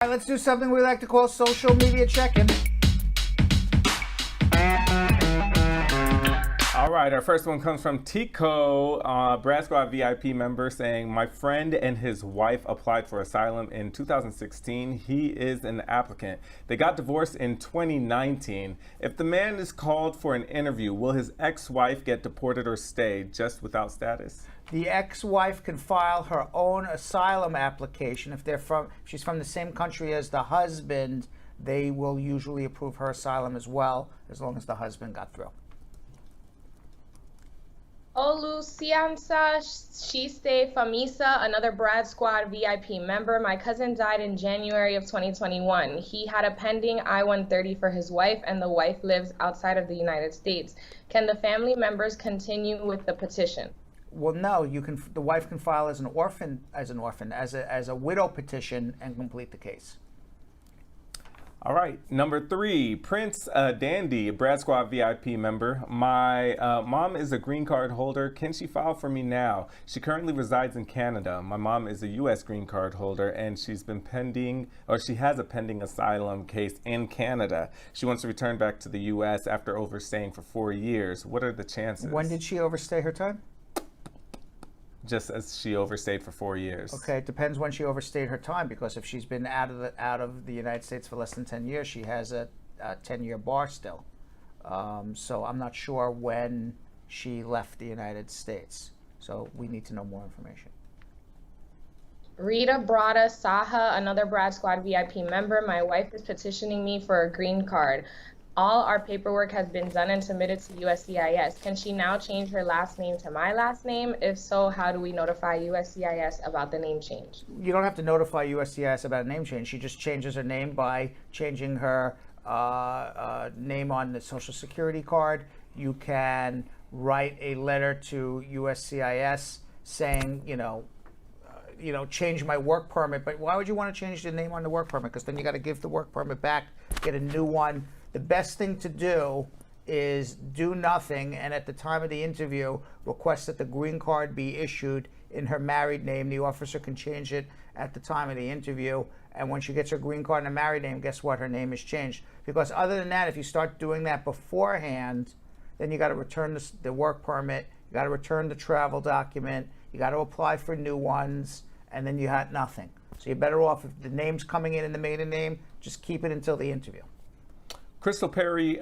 All right, let's do something we like to call social media check-in. All right, our first one comes from Tico, Brad Squad VIP member, saying, my friend and his wife applied for asylum in 2016. He is an applicant. They got divorced in 2019. If the man is called for an interview, will his ex-wife get deported or stay just without status? The ex-wife can file her own asylum application. If she's from the same country as the husband, they will usually approve her asylum as well, as long as the husband got through. Olucianza Shiste Famisa, another Brad Squad VIP member. My cousin died in January of 2021. He had a pending I-130 for his wife, and the wife lives outside of the United States. Can the family members continue with the petition? Well, no. The wife can file as a widow petition and complete the case. All right, number 3, Prince Dandy, Brad Squad VIP member. My mom is a green card holder. Can she file for me now? She currently resides in Canada. My mom is a U.S. green card holder, and she has a pending asylum case in Canada. She wants to return back to the U.S. after overstaying for 4 years. What are the chances? When did she overstay her time? Just as she overstayed for 4 years. Okay, it depends when she overstayed her time, because if she's been out of the United States for less than 10 years, she has a 10-year bar still. So I'm not sure when she left the United States. So we need to know more information. Rita Brada Saha, another Brad Squad VIP member. My wife is petitioning me for a green card. All our paperwork has been done and submitted to USCIS. Can she now change her last name to my last name? If so, how do we notify USCIS about the name change? You don't have to notify USCIS about a name change. She just changes her name by changing her name on the Social Security card. You can write a letter to USCIS saying, change my work permit. But why would you want to change the name on the work permit? Because then you got to give the work permit back, get a new one. The best thing to do is do nothing, and at the time of the interview, request that the green card be issued in her married name. The officer can change it at the time of the interview, and when she gets her green card in her married name, guess what? Her name is changed. Because other than that, if you start doing that beforehand, then you got to return the work permit, you got to return the travel document, you got to apply for new ones, and then you had nothing. So you're better off, if the name's coming in the maiden name, just keep it until the interview. Crystal Perry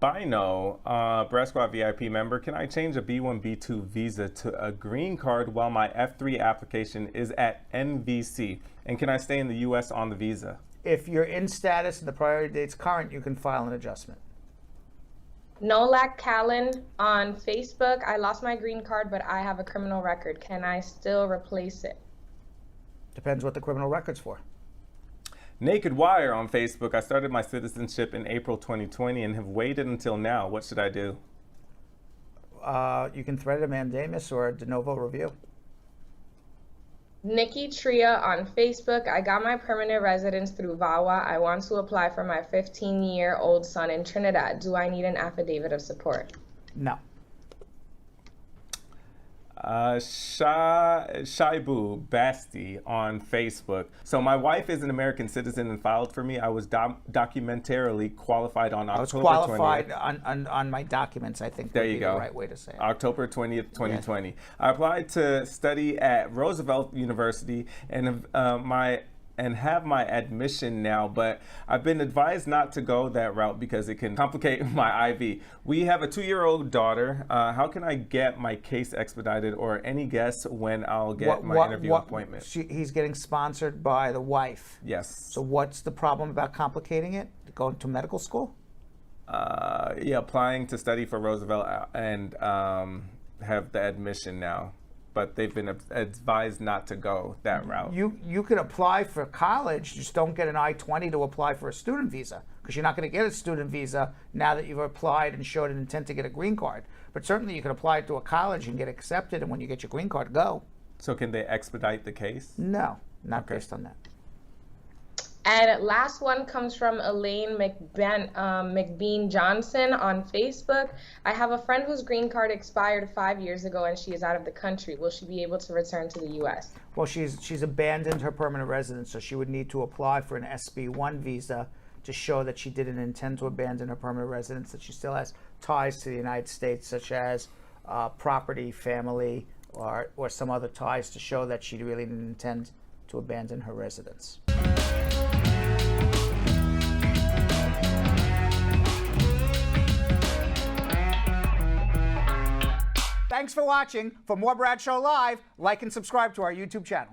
Bino, Brad Squad VIP member. Can I change a B1, B2 visa to a green card while my F3 application is at NVC? And can I stay in the U.S. on the visa? If you're in status and the priority date's current, you can file an adjustment. Nolak Callan on Facebook. I lost my green card, but I have a criminal record. Can I still replace it? Depends what the criminal record's for. Naked Wire on Facebook. I started my citizenship in April 2020 and have waited until now. What should I do? You can thread a mandamus or a de novo review. Nikki Tria on Facebook. I got my permanent residence through VAWA. I want to apply for my 15-year-old son in Trinidad. Do I need an affidavit of support? No. Shaibu Basti on Facebook. So my wife is an American citizen and filed for me. I was documentarily qualified on October 20th. I was qualified on my documents, I think. There you go. The right way to say it. October 20th, 2020. Yes. I applied to study at Roosevelt University and have my admission now, but I've been advised not to go that route because it can complicate my IV. We have a 2-year-old daughter. How can I get my case expedited, or any guess when I'll get my interview appointment? He's getting sponsored by the wife. Yes. So what's the problem about complicating it? Going to medical school? Yeah, applying to study for Roosevelt and have the admission now. But they've been advised not to go that route. You can apply for college, just don't get an I-20 to apply for a student visa, because you're not going to get a student visa now that you've applied and showed an intent to get a green card. But certainly you can apply to a college and get accepted, and when you get your green card, go. So can they expedite the case? No, not based on that. And last one comes from Elaine McBean Johnson on Facebook. I have a friend whose green card expired 5 years ago and she is out of the country. Will she be able to return to the U.S.? Well, she's abandoned her permanent residence, so she would need to apply for an SB1 visa to show that she didn't intend to abandon her permanent residence, that she still has ties to the United States, such as property, family, or some other ties to show that she really didn't intend to abandon her residence. Thanks for watching. For more Bradshaw Live, like and subscribe to our YouTube channel.